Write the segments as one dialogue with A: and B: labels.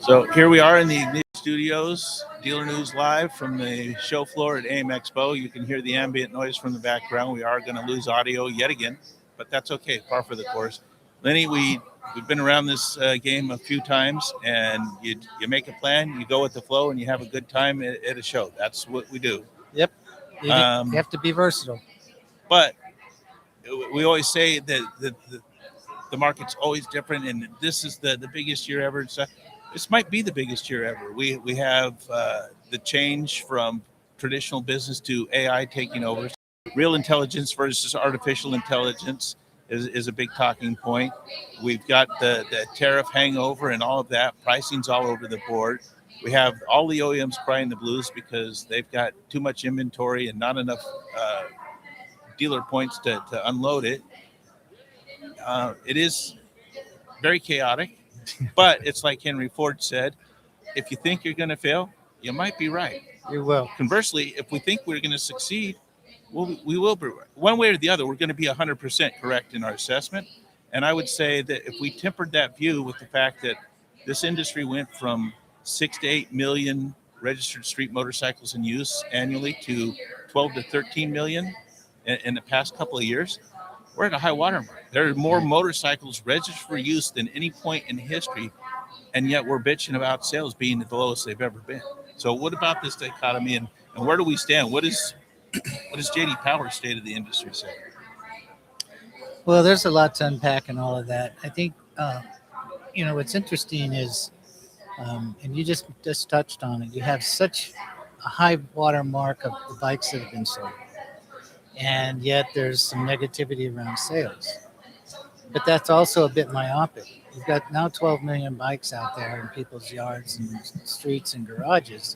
A: So here we are in the Ignite Studios, Dealer News Live from the show floor at AIME Expo. You can hear the ambient noise from the background. We are going to lose audio yet again, but that's okay, par for the course. Lenny, we've been around this game a few times, and you make a plan, you go with the flow, and you have a good time at a show. That's what we do.
B: Yep. You have to be versatile.
A: But we always say that the market's always different, and this is the biggest year ever. So this might be the biggest year ever. We have the change from traditional business to AI taking over. Real intelligence versus artificial intelligence is a big talking point. We've got the tariff hangover and all of that. Pricing's all over the board. We have all the OEMs crying the blues because they've got too much inventory and not enough dealer points to unload it. It is very chaotic, but it's like Henry Ford said, if you think you're going to fail, you might be right.
B: You will.
A: Conversely, if we think we're going to succeed, we will be right. One way or the other, we're going to be 100% correct in our assessment. And I would say that if we tempered that view with the fact that this industry went from 6 to 8 million registered street motorcycles in use annually to 12 to 13 million in the past couple of years, we're at a high water mark. There are more motorcycles registered for use than any point in history, and yet we're bitching about sales being at the lowest they've ever been. So what about this dichotomy, and where do we stand? What does JD Power's state of the industry say?
B: Well, there's a lot to unpack in all of that. I think, what's interesting is, and you just touched on it, you have such a high water mark of the bikes that have been sold. And yet there's some negativity around sales. But that's also a bit myopic. You've got now 12 million bikes out there in people's yards and streets and garages.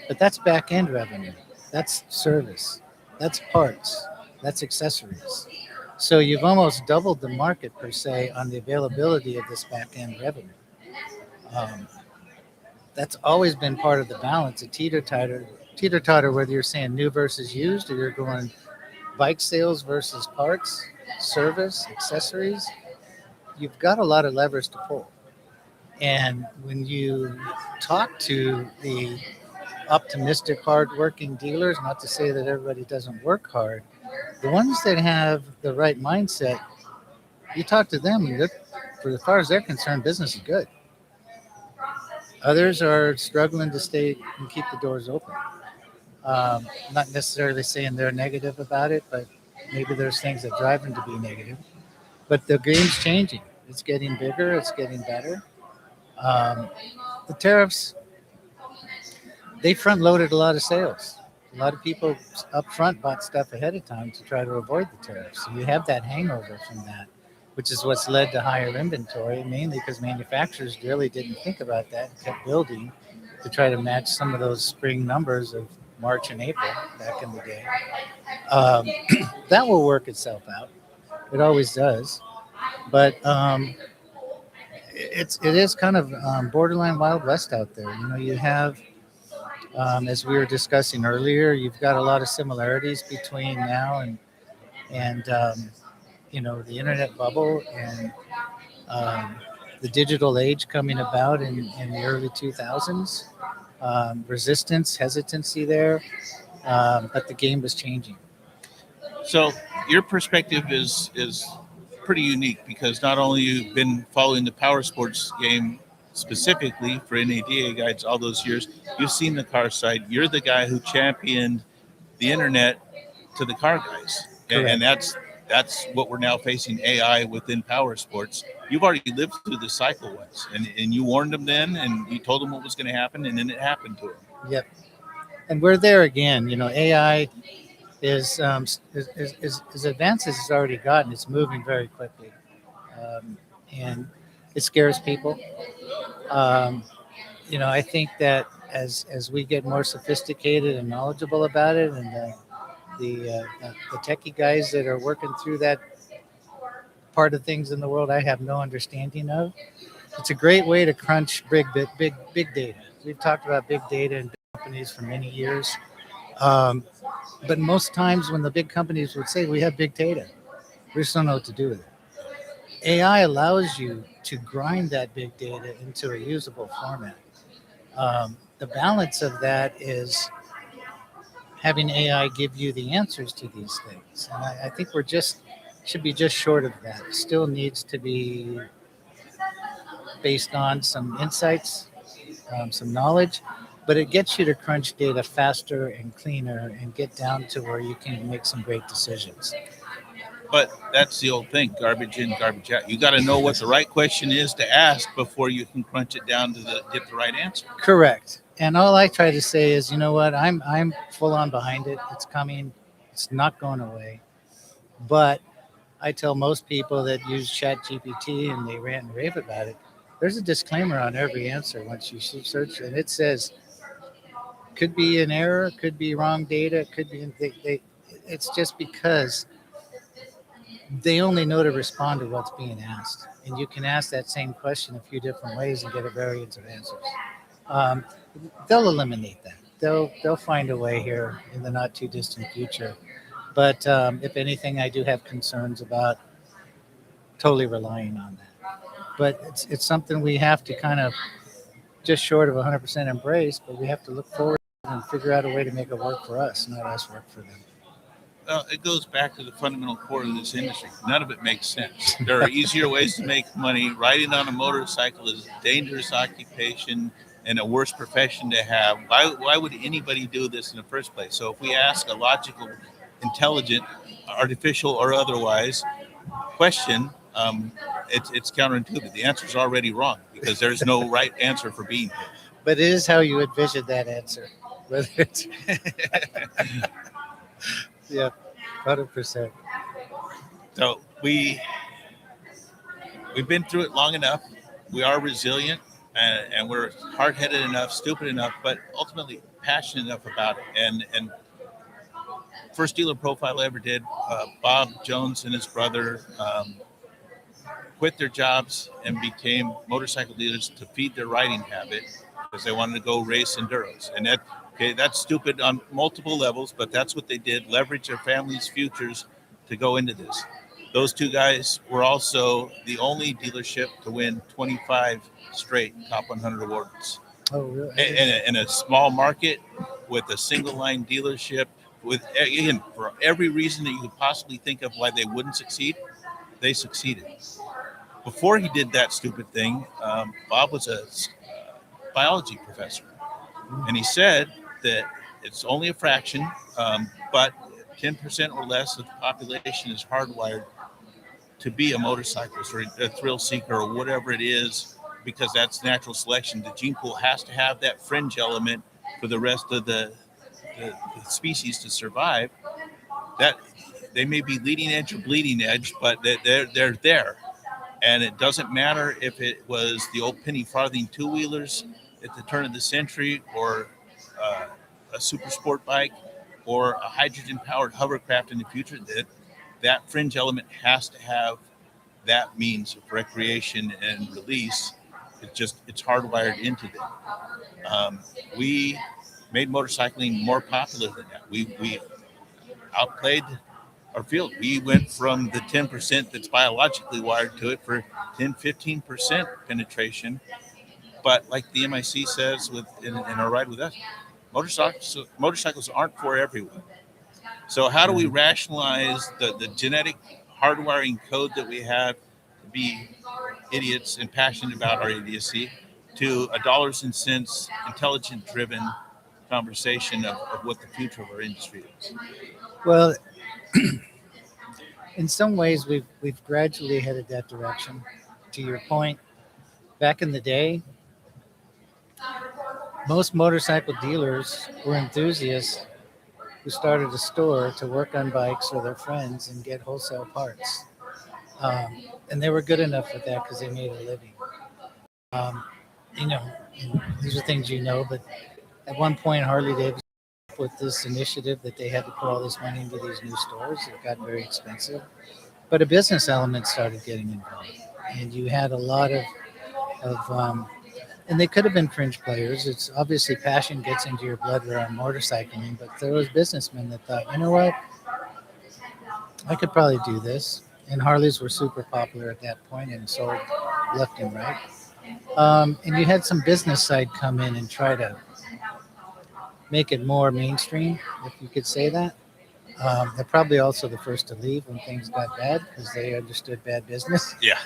B: But that's back-end revenue. That's service. That's parts. That's accessories. So you've almost doubled the market, per se, on the availability of this back-end revenue. That's always been part of the balance, a teeter-totter, whether you're saying new versus used or you're going bike sales versus parts, service, accessories. You've got a lot of levers to pull. And when you talk to the optimistic, hardworking dealers, not to say that everybody doesn't work hard, the ones that have the right mindset, you talk to them, and for as far as they're concerned, business is good. Others are struggling to stay and keep the doors open. Not necessarily saying they're negative about it, but maybe there's things that drive them to be negative. But the game's changing. It's getting bigger. It's getting better. The tariffs, they front-loaded a lot of sales. A lot of people up front bought stuff ahead of time to try to avoid the tariffs. So you have that hangover from that, which is what's led to higher inventory, mainly because manufacturers really didn't think about that and kept building to try to match some of those spring numbers of March and April back in the day. That will work itself out. It always does. But it is kind of borderline Wild West out there. You have, as we were discussing earlier, you've got a lot of similarities between now and the internet bubble and the digital age coming about in the early 2000s. Resistance, hesitancy there, but the game was changing.
A: So your perspective is pretty unique because not only you've been following the power sports game specifically for NADA guides all those years, you've seen the car side. You're the guy who championed the internet to the car guys. And that's what we're now facing, AI within power sports. You've already lived through the cycle once, and you warned them then, and you told them what was going to happen, and then it happened to them.
B: Yep. And we're there again. AI is as advanced as it's already gotten. It's moving very quickly, and it scares people. I think that as we get more sophisticated and knowledgeable about it, and the techie guys that are working through that part of things in the world I have no understanding of. It's a great way to crunch big data. We've talked about big data and big companies for many years. But most times when the big companies would say, we have big data, we just don't know what to do with it. AI allows you to grind that big data into a usable format. The balance of that is having AI give you the answers to these things. And I think we're just should be just short of that. It still needs to be based on some insights, some knowledge, but it gets you to crunch data faster and cleaner and get down to where you can make some great decisions.
A: But that's the old thing: garbage in, garbage out. You got to know what the right question is to ask before you can crunch it down to get the right answer.
B: Correct. And all I try to say is, you know what, I'm full on behind it. It's coming. It's not going away. But I tell most people that use Chat GPT and they rant and rave about it. There's a disclaimer on every answer once you search, and it says could be an error, could be wrong data, could be it's just because they only know to respond to what's being asked, and you can ask that same question a few different ways and get a variance of answers. Um, they'll eliminate that. They'll find a way here in the not too distant future. But if anything, I do have concerns about totally relying on that. But it's something we have to kind of just short of 100% embrace, but we have to look forward and figure out a way to make it work for us, not us work for them.
A: Well, it goes back to the fundamental core of this industry. None of it makes sense. There are easier ways to make money. Riding on a motorcycle is a dangerous occupation and a worse profession to have. Why would anybody do this in the first place? So if we ask a logical, intelligent, artificial or otherwise question, it's counterintuitive. The answer is already wrong because there's no right answer for being here.
B: But it is how you envision that answer. Whether it's yeah, 100%.
A: So we've been through it long enough. We are resilient and we're hard-headed enough, stupid enough, but ultimately passionate enough about it. And first dealer profile I ever did, Bob Jones and his brother quit their jobs and became motorcycle dealers to feed their riding habit because they wanted to go race enduros. And that's stupid on multiple levels, but that's what they did, leverage their family's futures to go into this. Those two guys were also the only dealership to win 25 straight top 100 awards.
B: Oh, really?
A: In a small market with a single line dealership, with again, for every reason that you could possibly think of why they wouldn't succeed, they succeeded. Before he did that stupid thing, Bob was a biology professor. And he said that it's only a fraction, but 10% or less of the population is hardwired to be a motorcyclist or a thrill seeker or whatever it is, because that's natural selection. The gene pool has to have that fringe element for the rest of the species to survive. That they may be leading edge or bleeding edge, but they're there. And it doesn't matter if it was the old penny farthing two-wheelers at the turn of the century or a super sport bike or a hydrogen-powered hovercraft in the future, that fringe element has to have that means of recreation and release. It's hardwired into them. We made motorcycling more popular than that. We outplayed our field. We went from the 10% that's biologically wired to it for 10-15% penetration. But like the MIC says in our ride with us, motorcycles aren't for everyone. So how do we rationalize the genetic hardwiring code that we have to be idiots and passionate about our idiocy to a dollars and cents, intelligent driven conversation of what the future of our industry is?
B: Well, in some ways, we've gradually headed that direction. To your point, back in the day, most motorcycle dealers were enthusiasts who started a store to work on bikes with their friends and get wholesale parts. And they were good enough with that because they made a living. Um, you know, and these are things you know, but at one point, Harley Davidson with this initiative that they had to put all this money into these new stores. It got very expensive, but a business element started getting involved, and you had a lot of and they could have been fringe players. It's obviously passion gets into your blood around motorcycling, but there was businessmen that thought, you know what, I could probably do this. And Harleys were super popular at that point and sold left and right. And you had some business side come in and try to make it more mainstream, if you could say that. They're probably also the first to leave when things got bad because they understood bad business.
A: Yeah.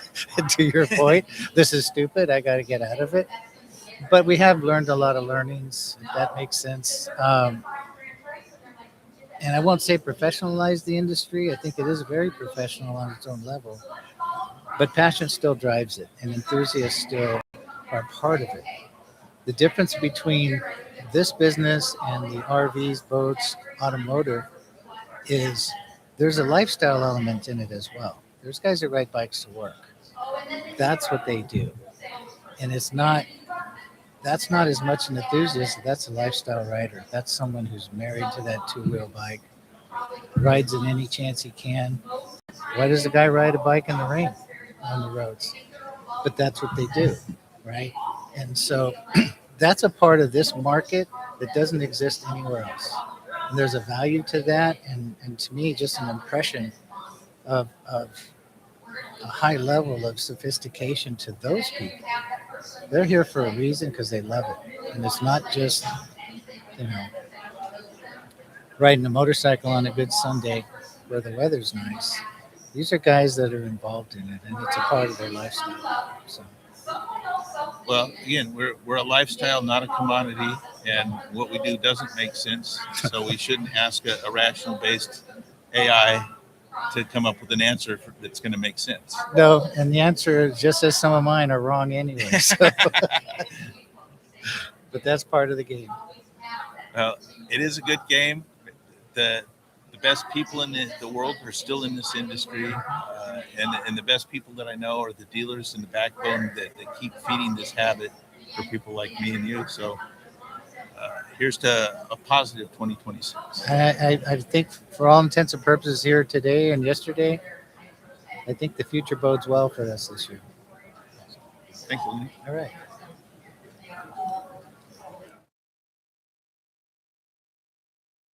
B: To your point, this is stupid. I got to get out of it. But we have learned a lot of learnings. If that makes sense. And I won't say professionalize the industry. I think it is very professional on its own level. But passion still drives it, and enthusiasts still are part of it. The difference between this business and the RVs, boats, automotive is there's a lifestyle element in it as well. There's guys that ride bikes to work. That's what they do. And that's not as much an enthusiast. That's a lifestyle rider. That's someone who's married to that two-wheel bike, rides it any chance he can. Why does the guy ride a bike in the rain on the roads? But that's what they do, right? And so that's a part of this market that doesn't exist anywhere else. And there's a value to that. And to me, just an impression of a high level of sophistication to those people. They're here for a reason because they love it. And it's not just, you know, riding a motorcycle on a good Sunday where the weather's nice. These are guys that are involved in it, and it's a part of their lifestyle. So,
A: Well, again, we're a lifestyle, not a commodity, and what we do doesn't make sense. So we shouldn't ask a rational based AI to come up with an answer that's going to make sense.
B: no, and the answer is just as some of mine are wrong anyway. So, but that's part of the game.
A: It is a good game. The best people in the world are still in this industry, and the best people that I know are the dealers and the backbone that keep feeding this habit for people like me and you. So here's to a positive 2026.
B: I think, for all intents and purposes, here today and yesterday, I think the future bodes well for us this year.
A: Thank you, Lenny.
B: All right.